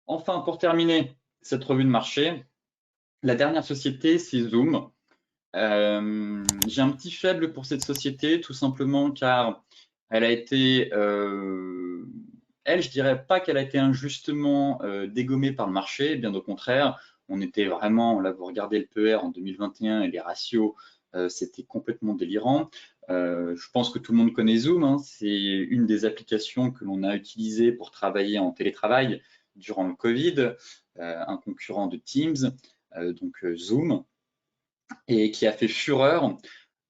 Enfin, pour terminer cette revue de marché, la dernière société, c'est Zoom. J'ai un petit faible pour cette société, tout simplement car elle a été, je dirais pas qu'elle a été injustement dégommée par le marché, bien au contraire. On était vraiment, là vous regardez le PER en 2021 et les ratios, c'était complètement délirant. Je pense que tout le monde connaît Zoom, hein. C'est une des applications que l'on a utilisées pour travailler en télétravail durant le Covid, un concurrent de Teams, donc Zoom, et qui a fait fureur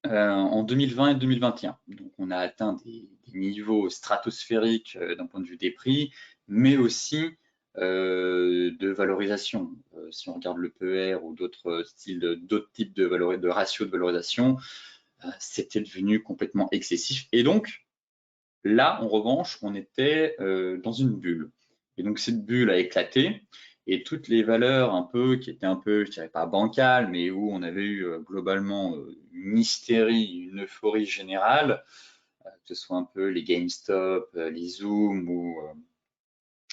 en 2020 et 2021. Donc on a atteint des niveaux stratosphériques d'un point de vue des prix, mais aussi de valorisation. Si on regarde le PER ou d'autres types de ratios de valorisation, c'était devenu complètement excessif. Et donc là, en revanche, on était dans une bulle. Et donc cette bulle a éclaté et toutes les valeurs un peu qui étaient un peu, je dirais pas bancales, mais où on avait eu globalement une hystérie, une euphorie générale, que ce soit un peu les GameStop, les Zoom, ou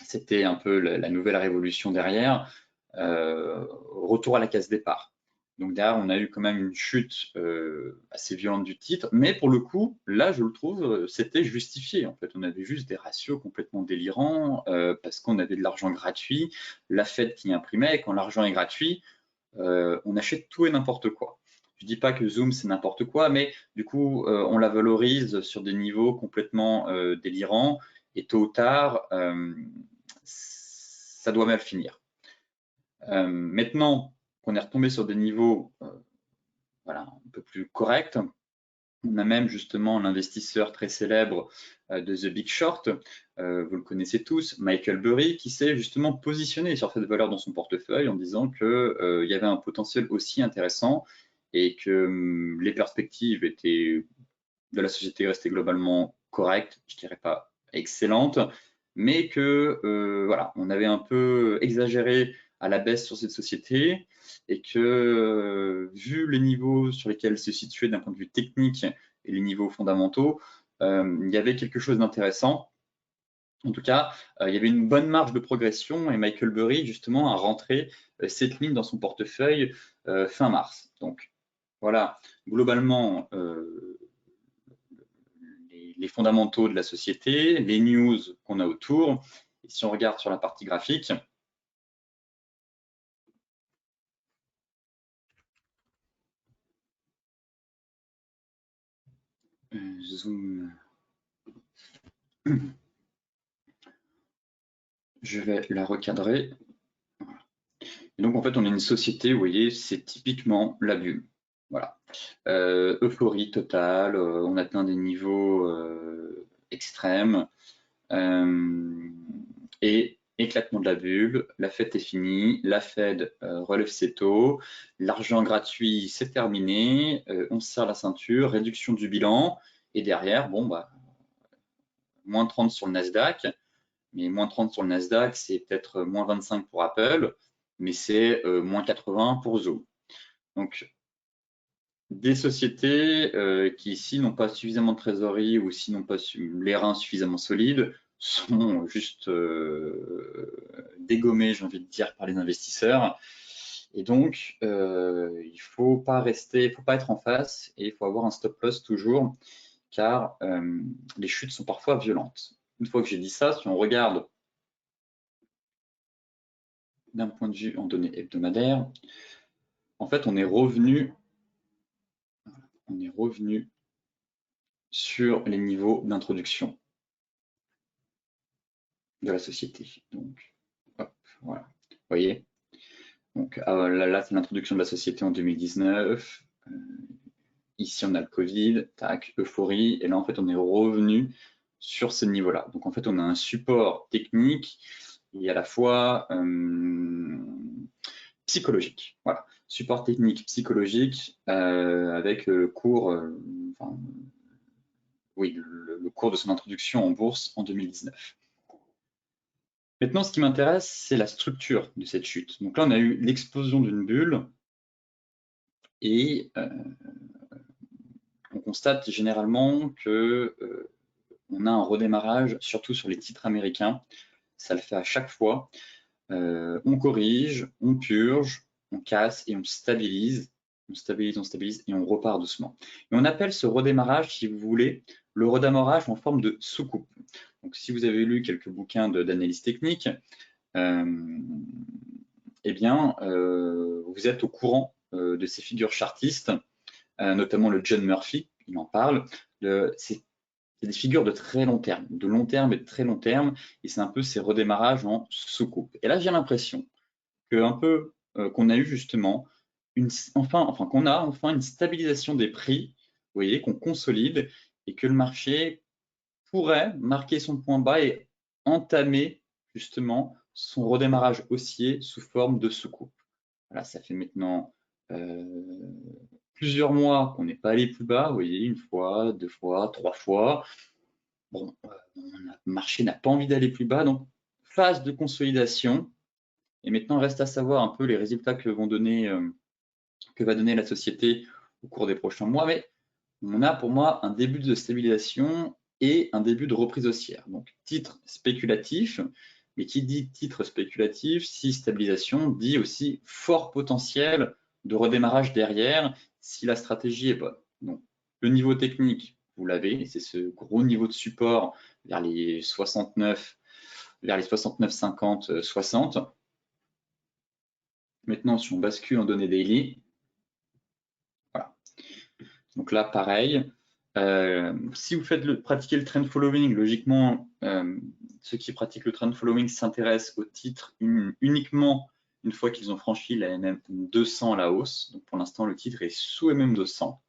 c'était un peu la nouvelle révolution derrière, retour à la case départ. Donc derrière, on a eu quand même une chute assez violente du titre, mais pour le coup, là, je le trouve, c'était justifié. En fait, on avait juste des ratios complètement délirants parce qu'on avait de l'argent gratuit, la Fed qui imprimait, et quand l'argent est gratuit, on achète tout et n'importe quoi. Je dis pas que Zoom c'est n'importe quoi, mais du coup, on la valorise sur des niveaux complètement délirants, et tôt ou tard, ça doit mal finir. Maintenant qu'on est retombé sur des niveaux voilà, un peu plus corrects, on a même justement l'investisseur très célèbre de The Big Short, vous le connaissez tous, Michael Burry, qui s'est justement positionné sur cette valeur dans son portefeuille en disant qu'il y avait un potentiel aussi intéressant et que les perspectives de la société restaient globalement correctes, je dirais pas excellentes, mais que voilà, on avait un peu exagéré à la baisse sur cette société et que vu les niveaux sur lesquels elle se situait d'un point de vue technique et les niveaux fondamentaux, il y avait quelque chose d'intéressant. En tout cas, il y avait une bonne marge de progression et Michael Burry justement a rentré cette ligne dans son portefeuille fin mars. Donc voilà, globalement, les fondamentaux de la société, les news qu'on a autour. Et si on regarde sur la partie graphique, zoom, je vais la recadrer. Et donc en fait, on a une société, vous voyez, c'est typiquement la bulle. Voilà. Euphorie totale, on atteint des niveaux extrêmes. Et éclatement de la bulle, la fête est finie, la Fed relève ses taux, l'argent gratuit c'est terminé, on se serre la ceinture, réduction du bilan, et derrière, bon bah, moins 30 sur le Nasdaq, mais moins 30 sur le Nasdaq, c'est peut-être moins 25 pour Apple, mais c'est moins 80 pour Zoom. Donc, des sociétés qui ici n'ont pas suffisamment de trésorerie ou si n'ont pas les reins suffisamment solides sont juste dégommées, j'ai envie de dire, par les investisseurs. Et donc, il faut pas être en face et il faut avoir un stop loss toujours, car les chutes sont parfois violentes. Une fois que j'ai dit ça, si on regarde d'un point de vue en données hebdomadaires, en fait, on est revenu sur les niveaux d'introduction de la société. Donc, hop, voilà. Vous voyez? Donc là c'est l'introduction de la société en 2019. Ici, on a le Covid, tac, euphorie. Et là, en fait, on est revenu sur ce niveau-là. Donc, en fait, on a un support technique et à la fois psychologique. Voilà. Support technique, psychologique, avec le cours, enfin, oui, le cours de son introduction en bourse en 2019. Maintenant, ce qui m'intéresse, c'est la structure de cette chute. Donc là, on a eu l'explosion d'une bulle et on constate généralement que on a un redémarrage, surtout sur les titres américains. Ça le fait à chaque fois. on corrige, on purge, on casse et on stabilise. On stabilise et on repart doucement. Et on appelle ce redémarrage, si vous voulez, le redémarrage en forme de soucoupe. Donc, si vous avez lu quelques bouquins d'analyse technique, eh bien, vous êtes au courant de ces figures chartistes, notamment le John Murphy, il en parle. C'est des figures de très long terme, de long terme et de très long terme, et c'est un peu ces redémarrages en soucoupe. Et là, j'ai l'impression qu'on a eu justement qu'on a enfin une stabilisation des prix, vous voyez, qu'on consolide et que le marché pourrait marquer son point bas et entamer justement son redémarrage haussier sous forme de soucoupe. Voilà, ça fait maintenant plusieurs mois qu'on n'est pas allé plus bas, vous voyez, une fois, deux fois, trois fois. Bon, le marché n'a pas envie d'aller plus bas, donc phase de consolidation. Et maintenant, reste à savoir un peu les résultats que va donner la société au cours des prochains mois. Mais on a pour moi un début de stabilisation et un début de reprise haussière. Donc, titre spéculatif, mais qui dit titre spéculatif, si stabilisation, dit aussi fort potentiel de redémarrage derrière si la stratégie est bonne. Donc, le niveau technique, vous l'avez, c'est ce gros niveau de support vers les 69, vers les 69, 50, 60. Maintenant, si on bascule en données daily, voilà. Donc là, pareil, si vous pratiquez le trend following, logiquement, ceux qui pratiquent le trend following s'intéressent aux titres uniquement une fois qu'ils ont franchi la MM200 à la hausse. Donc pour l'instant, le titre est sous MM200.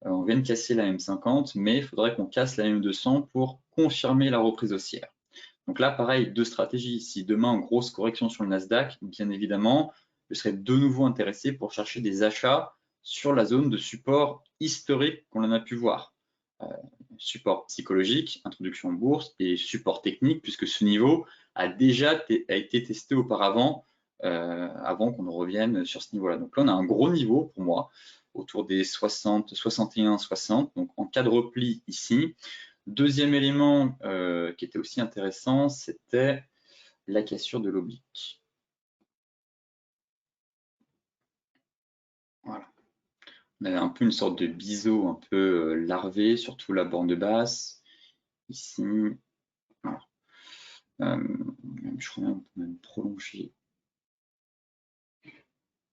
On vient de casser la M50, mais il faudrait qu'on casse la M200 pour confirmer la reprise haussière. Donc là, pareil, deux stratégies. Si demain, grosse correction sur le Nasdaq, bien évidemment, je serais de nouveau intéressé pour chercher des achats sur la zone de support historique qu'on en a pu voir. Support psychologique, introduction en bourse, et support technique, puisque ce niveau a été testé auparavant, avant qu'on revienne sur ce niveau-là. Donc là, on a un gros niveau pour moi, autour des 60, 61, 60. Donc en cas de repli ici. Deuxième élément qui était aussi intéressant, c'était la cassure de l'oblique. Voilà. On avait un peu une sorte de biseau un peu larvé, surtout la borne basse. Ici, voilà. Je crois qu'on peut même prolonger.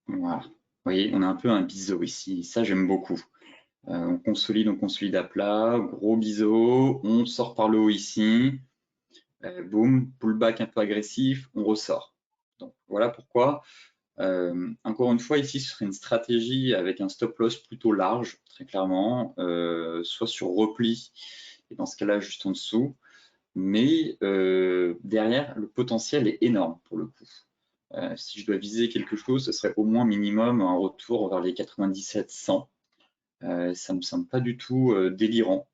Voilà. Vous voyez, on a un peu un biseau ici. Ça, j'aime beaucoup. On consolide à plat, gros biseau, on sort par le haut ici. Boum, pullback un peu agressif, on ressort. Donc voilà pourquoi. Encore une fois, ici, ce serait une stratégie avec un stop loss plutôt large, très clairement, soit sur repli, et dans ce cas-là, juste en dessous. Mais derrière, le potentiel est énorme pour le coup. Si je dois viser quelque chose, ce serait au moins minimum un retour vers les 97-100. Ça ne me semble pas du tout délirant.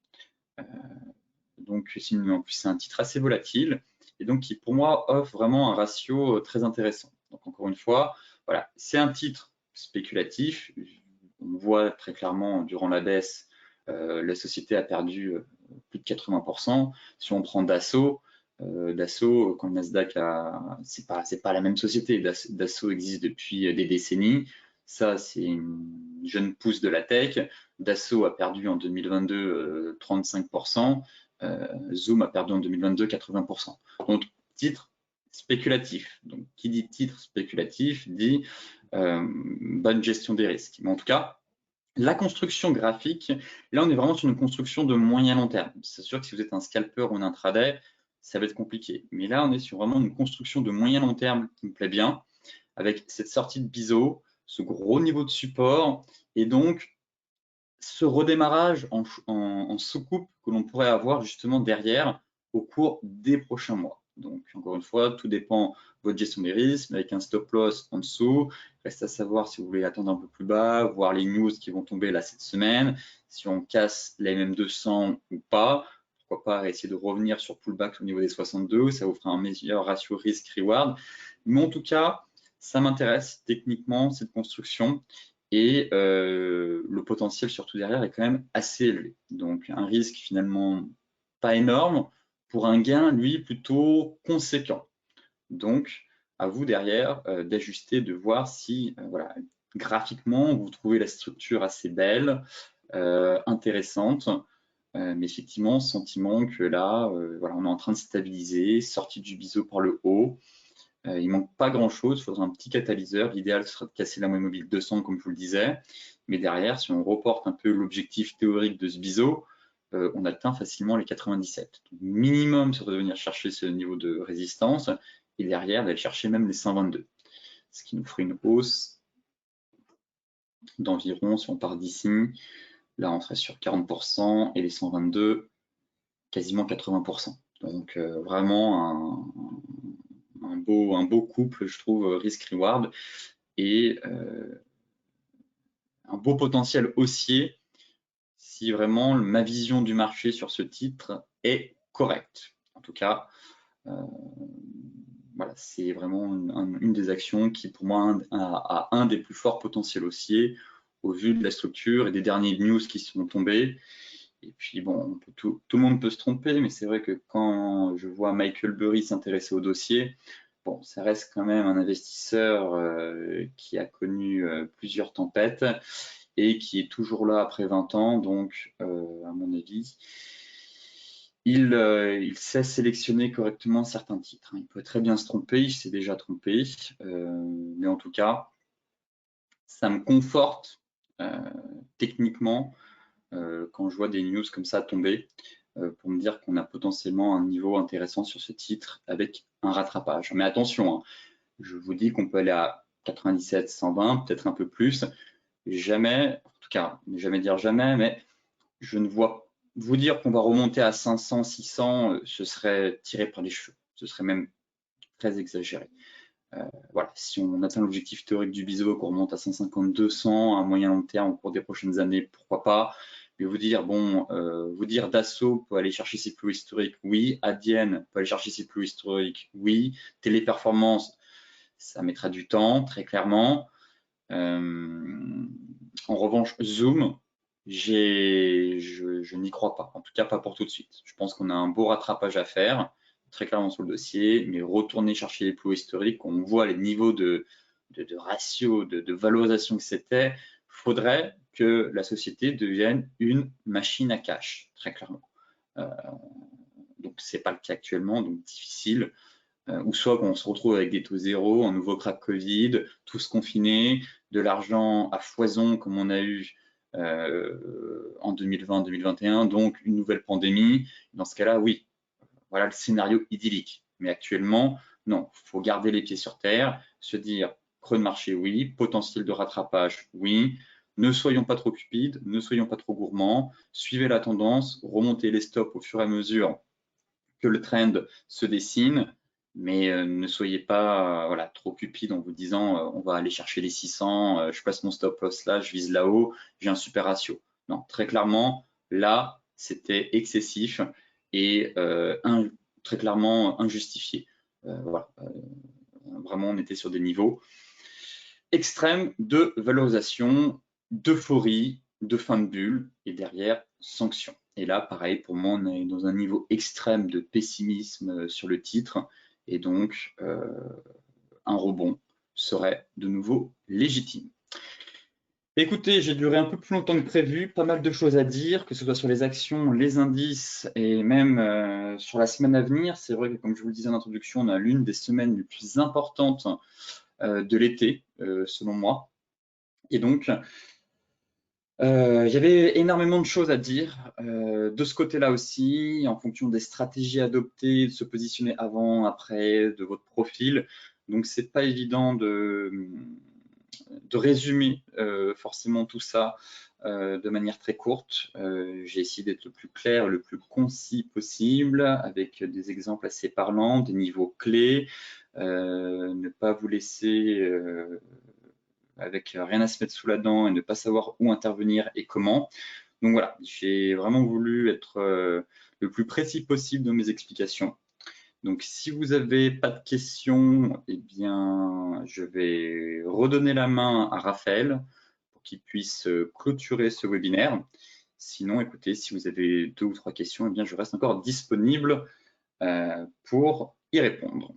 Donc, c'est un titre assez volatile et donc qui, pour moi, offre vraiment un ratio très intéressant. Donc, encore une fois, voilà, c'est un titre spéculatif. On voit très clairement durant la baisse, la société a perdu plus de 80%. Si on prend Dassault, quand le Nasdaq c'est pas la même société. Dassault existe depuis des décennies. Ça, c'est une jeune pousse de la tech. Dassault a perdu en 2022 35%. Zoom a perdu en 2022 80%. Donc, titre spéculatif. Donc, qui dit titre spéculatif dit bonne gestion des risques. Mais en tout cas, la construction graphique, là, on est vraiment sur une construction de moyen long terme. C'est sûr que si vous êtes un scalper ou un intraday, ça va être compliqué. Mais là, on est sur vraiment une construction de moyen long terme qui me plaît bien, avec cette sortie de biseau, ce gros niveau de support, et donc ce redémarrage en soucoupe que l'on pourrait avoir justement derrière au cours des prochains mois. Donc, encore une fois, tout dépend de votre gestion des risques, avec un stop loss en dessous. Reste à savoir si vous voulez attendre un peu plus bas, voir les news qui vont tomber là cette semaine, si on casse la MM200 ou pas. Pourquoi pas essayer de revenir sur pullback au niveau des 62, ça vous fera un meilleur ratio risque-reward. Mais en tout cas, ça m'intéresse techniquement, cette construction. Et le potentiel surtout derrière est quand même assez élevé. Donc un risque finalement pas énorme pour un gain, lui, plutôt conséquent. Donc à vous derrière d'ajuster, de voir si voilà, graphiquement, vous trouvez la structure assez belle, intéressante, mais effectivement, sentiment que là, voilà, on est en train de stabiliser, sortie du biseau par le haut. Il manque pas grand-chose, il faudra un petit catalyseur. L'idéal serait de casser la moyenne mobile 200, comme je vous le disais. Mais derrière, si on reporte un peu l'objectif théorique de ce biseau, on atteint facilement les 97. Donc, minimum, c'est de venir chercher ce niveau de résistance et derrière, d'aller chercher même les 122. Ce qui nous ferait une hausse d'environ, si on part d'ici, là, on serait sur 40% et les 122, quasiment 80%. Donc, vraiment un beau couple, je trouve, risk-reward et un beau potentiel haussier si vraiment ma vision du marché sur ce titre est correcte. En tout cas, voilà, c'est vraiment une des actions qui, pour moi, a un des plus forts potentiels haussiers au vu de la structure et des derniers news qui sont tombés. Et puis, bon, tout le monde peut se tromper, mais c'est vrai que quand je vois Michael Burry s'intéresser au dossier, bon, ça reste quand même un investisseur qui a connu plusieurs tempêtes et qui est toujours là après 20 ans. Donc, à mon avis, il sait sélectionner correctement certains titres. Il peut très bien se tromper, il s'est déjà trompé, mais en tout cas, ça me conforte techniquement quand je vois des news comme ça tomber pour me dire qu'on a potentiellement un niveau intéressant sur ce titre avec un rattrapage. Mais attention, hein, je vous dis qu'on peut aller à 97, 120, peut-être un peu plus. Jamais, en tout cas, ne jamais dire jamais, mais je ne vois vous dire qu'on va remonter à 500, 600, ce serait tiré par les cheveux. Ce serait même très exagéré. Voilà, si on atteint l'objectif théorique du biseau, qu'on remonte à 150, 200 à moyen long terme au cours des prochaines années, pourquoi pas. Mais vous dire, bon, vous dire Dassault peut aller chercher ses plus historiques, oui. Adyen peut aller chercher ses plus historiques, oui. Téléperformance, ça mettra du temps, très clairement. En revanche, Zoom, je n'y crois pas. En tout cas, pas pour tout de suite. Je pense qu'on a un beau rattrapage à faire, très clairement sur le dossier, mais retourner chercher les plus historiques, on voit les niveaux de ratio, de valorisation que c'était, faudrait que la société devienne une machine à cash, très clairement. Donc, c'est pas le cas actuellement, donc difficile. Ou soit qu'on se retrouve avec des taux zéro, un nouveau crack Covid, tous confinés, de l'argent à foison comme on a eu en 2020-2021, donc une nouvelle pandémie. Dans ce cas-là, oui, voilà le scénario idyllique. Mais actuellement, non, il faut garder les pieds sur terre, se dire creux de marché, oui, potentiel de rattrapage, oui. Ne soyons pas trop cupides, ne soyons pas trop gourmands, suivez la tendance, remontez les stops au fur et à mesure que le trend se dessine, mais ne soyez pas voilà, trop cupide en vous disant on va aller chercher les 600, je place mon stop loss là, je vise là-haut, j'ai un super ratio. Non, très clairement, là, c'était excessif et très clairement injustifié. Voilà, vraiment, on était sur des niveaux extrêmes de valorisation, d'euphorie, de fin de bulle et derrière, sanction. Et là, pareil, pour moi, on est dans un niveau extrême de pessimisme sur le titre et donc un rebond serait de nouveau légitime. Écoutez, j'ai duré un peu plus longtemps que prévu, pas mal de choses à dire, que ce soit sur les actions, les indices et même sur la semaine à venir. C'est vrai que, comme je vous le disais en introduction, on a l'une des semaines les plus importantes de l'été, selon moi. Et donc, il y avait énormément de choses à dire de ce côté-là aussi, en fonction des stratégies adoptées, de se positionner avant, après, de votre profil. Donc, c'est pas évident de résumer forcément tout ça de manière très courte. J'ai essayé d'être le plus clair, le plus concis possible, avec des exemples assez parlants, des niveaux clés, ne pas vous laisser avec rien à se mettre sous la dent et ne pas savoir où intervenir et comment. Donc voilà, j'ai vraiment voulu être le plus précis possible dans mes explications. Donc si vous n'avez pas de questions, eh bien, je vais redonner la main à Raphaël pour qu'il puisse clôturer ce webinaire. Sinon, écoutez, si vous avez 2 ou 3 questions, eh bien, je reste encore disponible pour y répondre.